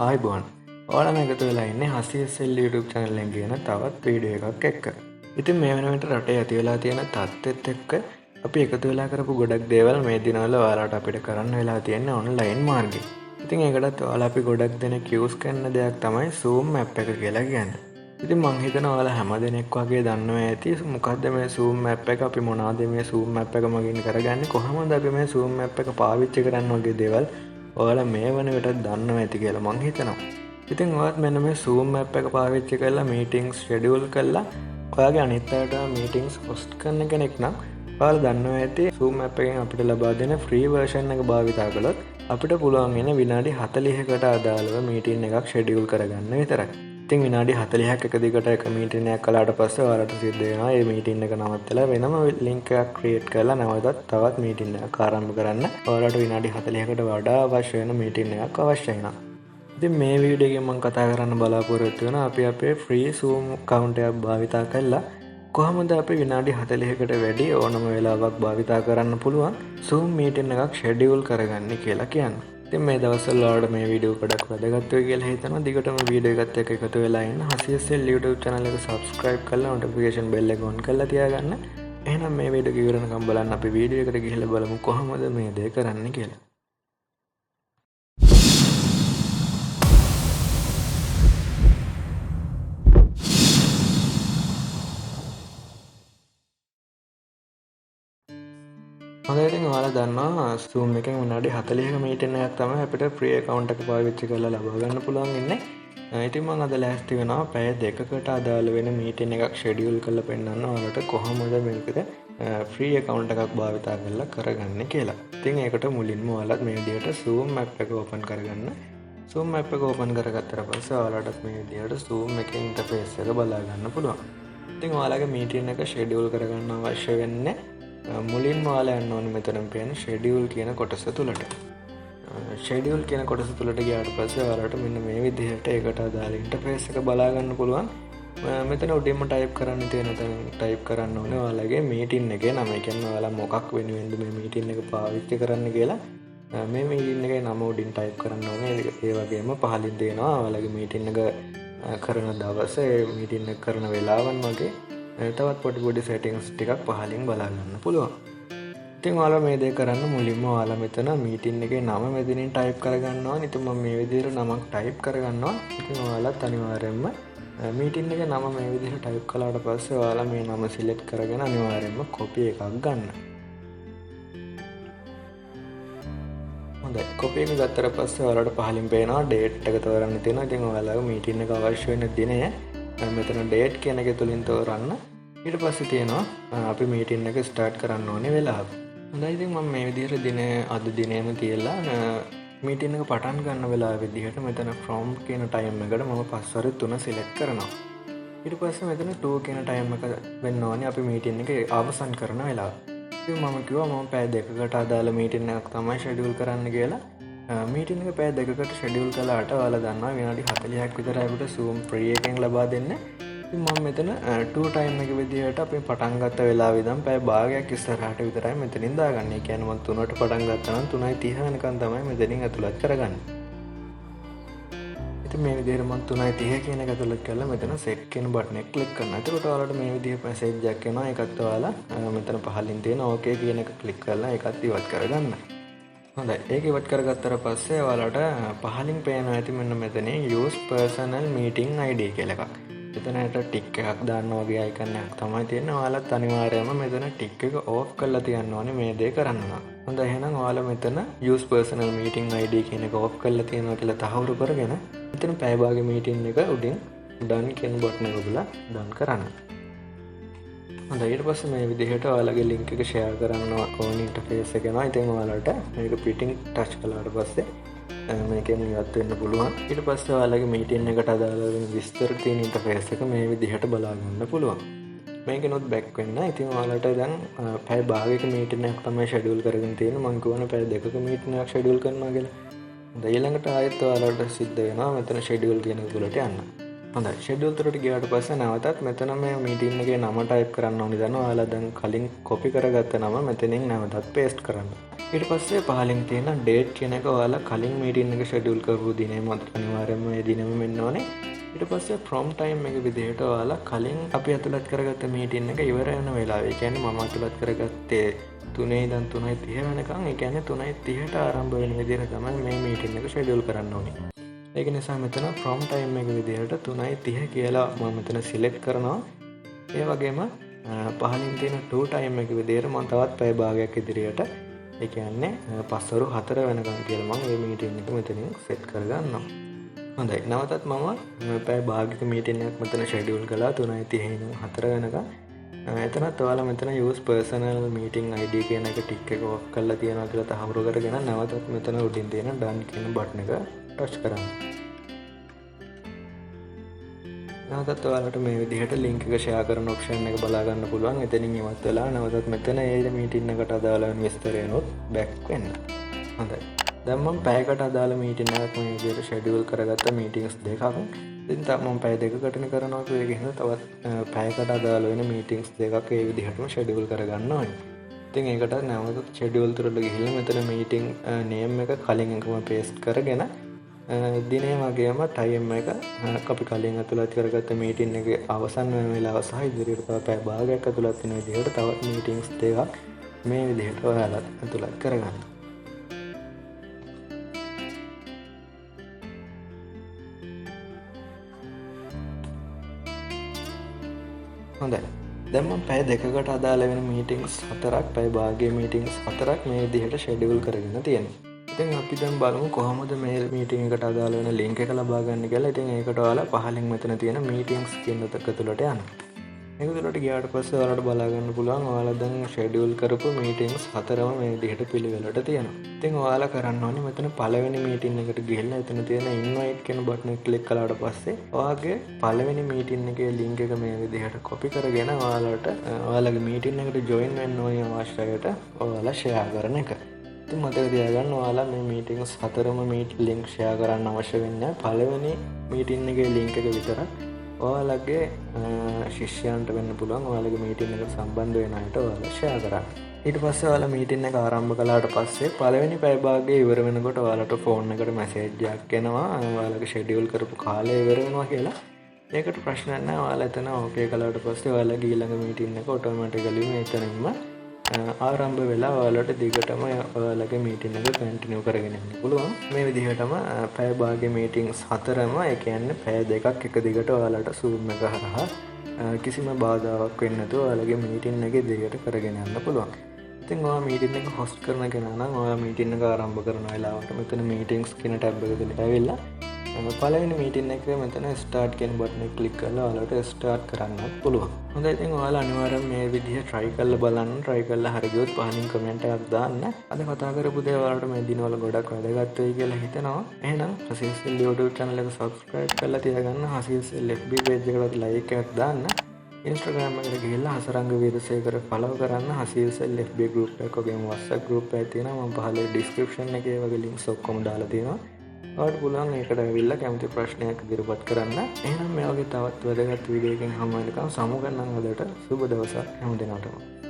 ආයිබෝන් ඔයාලම එකතු වෙලා ඉන්නේ හසියසෙල් YouTube channel එකෙන් කියන තවත් වීඩියෝ එකක් එක්ක. ඉතින් මේ වෙනකොට රටේ ඇති වෙලා තියෙන තත්ත්වෙත් එක්ක අපි එකතු වෙලා කරපු ගොඩක් දේවල් මේ දිනවල ඔයාලට අපිට කරන්න වෙලා තියෙන්නේ ඔන්ලයින් මාර්ගෙන්. ඉතින් ඒකටත් ඔයාලා අපි ගොඩක් දෙනෙක් යූස් කරන දෙයක් තමයි Zoom app එක කියලා කියන්නේ. ඉතින් මං හිතනවා ඔයාලා හැම දෙනෙක් වගේ දන්නවා ඇති මොකද්ද මේ Zoom app එක, අපි මොනවද මේ Zoom app එක මගින් කරගන්නේ, කොහොමද අපි මේ Zoom app එක පාවිච්චි කරන්න වගේ දේවල් ඔයාලා මේ වන විටත් දන්නවා ඇති කියලා මං හිතනවා. ඉතින් ඔයාත් මෙන්න මේ Zoom app එක පාවිච්චි කරලා මීටින්ග්ස් ෂෙඩියුල් කරලා ඔයාගේ අනිත් අයට මීටින්ග්ස් හොස්ට් කරන කෙනෙක් නම් ඔයාලා දන්නවා ඇති Zoom app එකෙන් අපිට ලබා දෙන ෆ්‍රී වර්ෂන් එක භාවිතා කළොත් අපිට පුළුවන් වෙන විනාඩි 40කට අදාළව මීටින් එකක් ෂෙඩියුල් කරගන්න විතරයි. ඉතින් විනාඩි 40ක් එක දිගට එක මීටින් එකක් කළාට පස්සේ ඔයාලට සිද්ධ වෙනවා මේ මීටින් එක නවත්තලා වෙනම ලින්ක් එකක් ක්‍රියේට් කරලා නැවතත් තවත් මීටින් එකක් ආරම්භ කරන්න ඔයාලට විනාඩි 40කට වඩා අවශ්‍ය වෙන මීටින් එකක් අවශ්‍යයි වෙනවා. ඉතින් මේ වීඩියෝ එකෙන් මම කතා කරන්න බලාපොරොත්තු වෙනවා අපි අපේ ෆ්‍රී Zoom account එකක් භාවිතා කරලා කොහොමද අපි විනාඩි 40කට වැඩි ඕනම වෙලාවක් භාවිතා කරන්න පුළුවන් Zoom මීටින් එකක් ෂෙඩියුල් කරගන්නේ කියලා කියන්නේ. ඉතින් මේ දවස්වල වලට මේ වීඩියෝ ගොඩක් වැදගත් වෙයි කියලා හිතනවා. දිගටම වීඩියෝ එකත් එක්ක එකතු වෙලා ඉන්න. හසියසෙල් YouTube channel එක subscribe කරලා notification bell එක on කරලා තියාගන්න. එහෙනම් මේ වීඩියෝ එක ඉවරනකම් බලන්න. අපි වීඩියෝ එකට ගිහිල්ලා බලමු කොහොමද මේ දේ කරන්නේ කියලා. හොඳයි, ඉතින් ඔයාලා දන්නවා Zoom එකෙන් විනාඩි 40ක මීටින් එකක් තමයි අපිට ෆ්‍රී account එක පාවිච්චි කරලා ලබා ගන්න පුළුවන් ඉන්නේ. ඉතින් මම අද ලෑස්ති වෙනවා පැය දෙකකට අදාළ වෙන මීටින් එකක් ෂෙඩියුල් කරලා පෙන්නන්න ඔයාලට කොහොමද මේකද ෆ්‍රී account එකක් භාවිතා කරලා කරගන්නේ කියලා. ඉතින් ඒකට මුලින්ම ඔයාලා මේ විදිහට Zoom app එක open කරගන්න. Zoom app එක open කරගත්තට පස්සේ ඔයාලට මේ විදිහට Zoom එකේ interface එක බලා ගන්න පුළුවන්. ඉතින් ඔයාලගේ මීටින් එක ෂෙඩියුල් කරගන්න අවශ්‍ය වෙන්නේ මුලින්ම ඔයාලා යන්න ඕනේ මෙතන පේන ෂෙඩියුල් කියන කොටස තුලට. ෂෙඩියුල් කියන කොටස තුලට ගියාට පස්සේ ඔයාලට මෙන්න මේ විදිහට ඒකට අදාළ ඉන්ටර්ෆේස් එක බලා ගන්න පුළුවන්. මෙතන උඩින්ම ටයිප් කරන්න තියෙන තැන ටයිප් කරන්න ඕනේ ඔයාලගේ මීටින් එකේ නම. ඒ කියන්නේ ඔයාලා මොකක් වෙනුවෙන්ද මේ මීටින් එක පාවිච්චි කරන්න කියලා මේ මීටින් එකේ නම උඩින් ටයිප් කරන්න ඕනේ. ඒ වගේම පහලින් දෙනවා ඔයාලගේ මීටින් එක කරන දවස, මීටින් එක කරන වෙලාවන් වගේ තවත් පොඩි සෙටින්ග්ස් ටිකක් පහලින් බලා ගන්න පුළුවන්. ඉතින් ඔයාලා මේ දේ කරන්න මුලින්ම ඔයාලා මෙතන මීටින් එකේ නම මෙතනින් ටයිප් කරගන්න ඕනේ. ඉතින් මම මේ විදිහට නමක් ටයිප් කරගන්නවා. ඉතින් ඔයාලත් අනිවාර්යයෙන්ම මීටින් එකේ නම මේ විදිහට ටයිප් කළාට පස්සේ ඔයාලා මේ නම සිලෙක්ට් කරගෙන අනිවාර්යයෙන්ම කොපි එකක් ගන්න. හොඳයි, කොපි එක ගත්තට පස්සේ ඔයාලට පහලින් පේනවා ඩේට් එක තෝරන්න තියෙනවා. ඉතින් ඔයාලගේ මීටින් එක අවශ්‍ය වෙන දිනය මෙතන ඩේට් කියන එක තුලින් තෝරන්න. ඊට පස්සේ තියෙනවා අපි මීටින් එක ස්ටාර්ට් කරන්න ඕනේ වෙලාව. හොඳයි, ඉතින් මම මේ විදිහට අද දිනේම තියලා මීටින් එක පටන් ගන්න වෙලාව විදිහට මෙතන from කියන ටයිම් එකට මම පස්වර 3 සිලෙක්ට් කරනවා. ඊට පස්සේ මෙතන 2 කියන ටයිම් එක වෙන්න ඕනේ අපි මීටින් එක අවසන් කරන වෙලාව. ඉතින් මම කිව්වා මම පැය දෙකකට අදාළ මීටින් එකක් තමයි ෂෙඩියුල් කරන්න කියලා. මීටින් එක පැය දෙකකට ෂෙඩියුල් කළාට ඔයාලා දන්නවා විනාඩි 40ක් විතර අපිට Zoom free එකෙන් ලබා දෙන්නේ. ඉතින් මම මෙතන 2 ටයිම් එක විදිහට අපි පටන් ගත්ත වෙලාවෙ ඉඳන් පැය භාගයක් ඉස්සරහට විතරයි මෙතනින් දාගන්නේ. ඒ කියන්නේ මම 3ට පටන් ගත්තා නම් 3:30 වෙනකන් තමයි මෙතනින් ඇතුළත් කරගන්නේ. ඉතින් මේ විදිහට මම 3:30 කියන එක ඇතුළත් කරලා මෙතන set කියන බටන් එක ක්ලික් කරනවා. එතකොට ඔයාලට මේ විදිහේ මැසේජ් එකක් එනවා. ඒකත් ඔයාලා මෙතන පහලින් තියෙන okay කියන එක ක්ලික් කරලා ඒකත් ඉවත් කරගන්න. හොඳයි, ඒක ඉවත් කරගත්තට පස්සේ ඔයාලට පහලින් පේනවා ඇති මෙන්න මෙතනින් use personal meeting ID කියලා එකක්. මෙතනට ටික් එකක් දාන්න වගේ අයිකන් එකක් තමයි තියෙන්නේ. ඔයාලත් අනිවාර්යයෙන්ම මෙතන ටික් එක ඕෆ් කරලා තියන්න ඕනේ මේ දේ කරන්න නම්. හොඳයි, එහෙනම් ඔයාලා මෙතන use personal meeting ID කියන එක ඕෆ් කරලා තියනවා කියලා තහවුරු කරගෙන මෙතන පැය භාග මීටින් එක උඩින් done කියන බටන් එක ඔබලා done කරන්න. හොඳයි, ඊට පස්සේ මේ විදිහට ඔයාලගේ link එක share කරන්න ඕන interface එක එනවා. ඉතින් ඔයාලට මේක පිටින් touch කළාට පස්සේ මේකෙන් ඉවත් වෙන්න පුළුවන්. ඊට පස්සේ ඔයාලගේ මීටින් එකට අදාළ වෙන විස්තර තියෙන ඉන්ටර්ෆේස් එක මේ විදිහට බලා ගන්න පුළුවන්. මේකෙනොත් බෑක් වෙන්න. ඉතින් ඔයාලට දැන් පැය භාගයක මීටින් එකක් තමයි ෂෙඩියුල් කරගෙන තියෙන්නේ. මම කියවනේ පැය දෙකක මීටින් එකක් ෂෙඩියුල් කරනවා කියලා. හොඳයි, ඊළඟට ආයෙත් ඔයාලට සිද්ධ වෙනවා මෙතන ෂෙඩියුල් කියන එක තුලට යන්න. හොඳයි, ෂෙඩියුල් තුලට ගියාට පස්සේ නැවතත් මෙතන මේ මීටින් එකේ නම ටයිප් කරන්න ඕනේ. දැන් ඔයාලා දැන් කලින් කොපි කරගත්ත නම මෙතනින් නැවතත් පේස්ට් කරන්න. ඊට පස්සේ පහලින් තියෙන ඩේට් කියන එක ඔයාලා කලින් මීටින් එක ෂෙඩියුල් කරපු දිනේ මත අනිවාර්යයෙන්ම ඒ දිනෙම වෙන්න ඕනේ. ඊට පස්සේ from time එක විදිහට ඔයාලා කලින් අපි ඇතුළත් කරගත්ත මීටින් එක ඉවර වෙන වෙලාව. ඒ කියන්නේ මම ඇතුළත් කරගත්තේ 3 ඉඳන් 3:30 වෙනකන්. ඒ කියන්නේ 3:30ට ආරම්භ වෙන විදිහට තමයි මේ මීටින් එක ෂෙඩියුල් කරන්න ඕනේ. ඒක නිසා මෙතන from time එක විදිහට 3:30 කියලා මම මෙතන සිලෙක්ට් කරනවා. ඒ වගේම පහලින් තියෙන to time එක විදිහට මම තවත් පැය භාගයක් ඉදිරියට ඒ කියන්නේ පස්වරු 4 වෙනකම් කියලා මම මේ මීටින් එක මෙතනින් සෙට් කරගන්නවා. හොඳයි. නැවතත් මම පැය භාගයක මීටින් එකක් මෙතන ෂෙඩියුල් කළා 3:30 ඉඳන් 4 වෙනකම්. එතනත් ඔයාලා මෙතන use personal meeting ID කියන එක ටික් එක ඔෆ් කරලා තියනවා කියලා තහවුරු කරගෙන නැවතත් මෙතන උඩින් තියෙන done කියන බටන් එක ටච් කරන්න. නැවතත් ඔයාලට මේ විදිහට link එක share කරන option එක බලා ගන්න පුළුවන්. එතනින් ඉවත් වෙලා නැවතත් මෙතන ඒ meeting එකට අදාළ වෙන විස්තර එනොත් back වෙන්න. හොඳයි. දැන් මම පැයකට අදාළ meeting එකක් මේ විදිහට schedule කරගත්ත meetings දෙකක්. ඉතින් මම පැය දෙකකටනේ කරනවා කියලා කියන තවත් පැයකට අදාළ වෙන meetings දෙකක් ඒ විදිහටම schedule කරගන්න ඕනේ. ඉතින් ඒකට නැවතත් schedule තුරට ගිහිල්ලා මෙතන meeting name එක කලින් එකම paste කරගෙන දිනේ වගේම time එක අපි කලින් ඇතුළත් කරගත්ත meeting එකේ අවසන් වෙන වෙලාව සහ ඉදිරියට තව පැය භාගයක් ඇතුළත් වෙන විදිහට තවත් meetings දෙකක් මේ විදිහට ඔයාලා ඇතුළත් කරගන්න. හොඳයි. දැන් මම පැය දෙකකට අදාළ වෙන මීටින්ග්ස් 4ක් පැය භාගයේ මීටින්ග්ස් 4ක් මේ විදිහට ෂෙඩියුල් කරගෙන තියෙනවා. ඉතින් අපි දැන් බලමු කොහොමද මේ මීටින් එකට අදාළ වෙන ලින්ක් එක ලබා ගන්න කියලා. ඉතින් ඒකට ඔයාලා පහලින් මෙතන තියෙන මීටින්ග්ස් කියන එක තුලට යන්න. මේක තුලට ගියාට පස්සේ ඔයාලට බලා ගන්න පුළුවන් ඔයාලා දැන් ෂෙඩියුල් කරපු මීටින්ග්ස් 4ම මේ විදිහට පිළිවෙලට තියෙනවා. ඉතින් ඔයාලා කරන්න ඕනේ මෙතන පළවෙනි මීටින් එකට ගිහිල්ලා එතන තියෙන invite කියන බටන් එක ක්ලික් කළාට පස්සේ ඔයාගේ පළවෙනි මීටින් එකේ ලින්ක් එක මේ විදිහට copy කරගෙන ඔයාලට ඔයාලගේ මීටින් එකට join වෙන්න ඕනේ අවශ්‍යයට ඔයාලා share කරන එක. ඉතින් මතක තියාගන්න ඔයාලා මේ මීටින්ග්ස් 4ම මීට් ලින්ක් share කරන්න අවශ්‍ය වෙන්නේ පළවෙනි මීටින් එකේ ලින්ක් එක විතරක්. ඔයාලගේ ශිෂ්‍යයන්ට වෙන්න පුළුවන් ඔයාලගේ මීටින් එකට සම්බන්ධ වෙන අයට ඔයාලා share කරන්න. ඊට පස්සේ ඔයාලා මීටින් එක ආරම්භ කළාට පස්සේ පළවෙනි පැය භාගයේ ඉවර වෙනකොට ඔයාලට ෆෝන් එකට මැසේජ් එකක් එනවා ඔයාලගේ ෂෙඩියුල් කරපු කාලය ඉවර වෙනවා කියලා. ඒකට ප්‍රශ්නයක් නැහැ. ඔයාලා එතන ඕකේ කළාට පස්සේ ඔයාලගේ ඊළඟ මීටින් එක ඔටෝමැටිකලි මෙතනින්ම ආරම්භ වෙලා ඔයාලට දිගටම ඔයාලගේ මීටින් එක කන්ටිනියු කරගෙන යන්න පුළුවන්. මේ විදිහටම පැය භාගයේ මීටින්ග්ස් 4ම ඒ කියන්නේ පැය දෙකක් එක දිගට ඔයාලට Zoom එක හරහා කිසිම බාධාවක් වෙන්නේ නැතුව ඔයාලගේ මීටින් එකේ දිගට කරගෙන යන්න පුළුවන්. ඉතින් ඔයා මීටින් එක හොස්ට් කරන කෙනා නම් ඔයා මීටින් එක ආරම්භ කරන වෙලාවට මෙතන මීටින්ග්ස් කියන ටැබ් එක දෙලට ඇවිල්ලා පළවෙනි මීටින් එකේ මෙතන ස්ටාර්ට් කියන බටන් එක ක්ලික් කරලා ඔයාලට ස්ටාර්ට් කරන්නත් පුළුවන්. හොඳයි ඉතින් ඔයාලා අනිවාර්යයෙන් මේ විදිහ try කරලා බලන්න. try කරලා හරි ගියොත් පහලින් කමෙන්ට් එකක් දාන්න. අද කතා කරපු දේ ඔයාලට මේ දිනවල ගොඩක් වැදගත් වෙයි කියලා හිතනවා. එහෙනම් හසිල්සෙල් YouTube channel එක subscribe කරලා තියාගන්න. හසිල්සෙල් FB page එකට like එකක් දාන්න. Instagram එකට ගිහිල්ලා හසරංග වීරසේකර follow කරන්න. හසිල්සෙල් FB group එක වගේම WhatsApp group එකක් තියෙනවා. මම පහළ description එකේ වගේ links ඔක්කොම දාලා තියෙනවා. ඔයාලට පුළුවන් ඒකට ඇවිල්ලා කැමති ප්‍රශ්නයක් ඉදිරිපත් කරන්න. එහෙනම් මේ වගේ තවත් වැදගත් වීඩියෝ එකකින් හමු වෙනකම් සමු ගන්නම්. අදට සුබ දවසක් හැම දිනකටම.